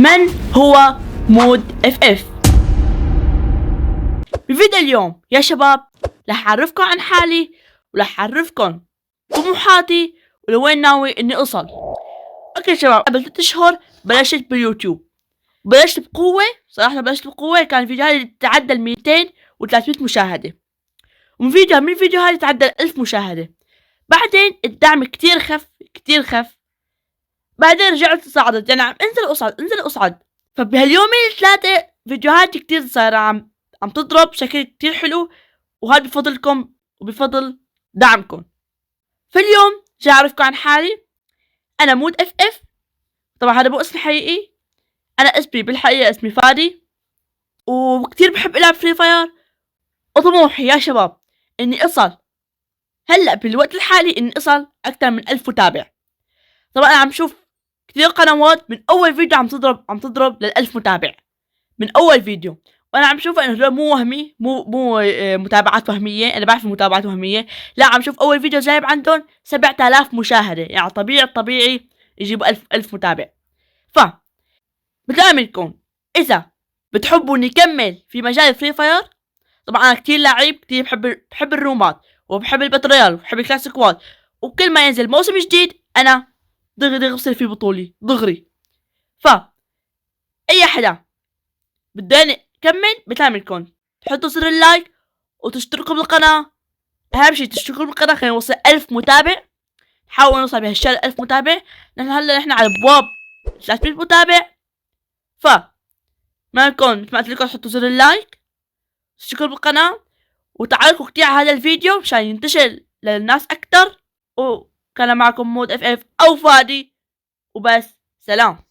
من هو مود اف اف؟ بفيديو اليوم يا شباب راح اعرفكم عن حالي وراح اعرفكم طموحاتي ولوين ناوي اني اوصل. اوكي شباب، قبل 3 شهور بلشت باليوتيوب. بلشت بقوة، صراحة بلشت بقوة. كان فيديوهاتي تتعدى 200 و300 مشاهدة، من الفيديوهات تعدى 1000 مشاهدة. بعدين الدعم كتير خف. بعدين رجعت صعدت، يعني عم انزل اصعد. فبهاليومين الثلاثة فيديوهاتي كتير صايرة عم تضرب بشكل كتير حلو، وهذا بفضلكم وبفضل دعمكم. فاليوم جاي اعرفكم عن حالي. انا مود اف اف، طبعا هذا مو اسمي حقيقي، انا اسمي بالحقيقة اسمي فادي، وكتير بحب العب فري فاير. وطموحي يا شباب اني اصل هلا بالوقت الحالي اني اصل اكثر من 1000 متابع. طبعا انا عم شوف كثير قنوات من اول فيديو عم تضرب لل1000 متابع من اول فيديو، وانا عم شوف انه هذول مو وهمي، مو متابعات وهميه. انا بعرف المتابعات وهميه، لا عم شوف اول فيديو جايب عندهم 7000 مشاهده، يعني طبيعي يجيبوا 1000 متابع. ف بتأملكم اذا بتحبوا نكمل في مجال فري فاير. طبعا انا كتير لعيب، كتير بحب الرومات وبحب الباتل وبحب الكلاسيك واد، وكل ما ينزل موسم جديد انا دغري بصير في بطولي دغري. ف اي حدا بداني كمل بتعملكم تحطوا زر اللايك وتشتركوا بالقناة. اهم شي تشتركوا بالقناة، خلينا نوصل 1000 متابع. نحاول نوصل بهالشهر 1000 متابع. نحن على ابواب 300 متابع. ف ما قلت لكم تحطوا زر اللايك، تشتركوا بالقناة، وتعلقوا كتير على هذا الفيديو مشان ينتشر للناس اكتر. وكان معكم مود اف اف او فادي، وبس سلام.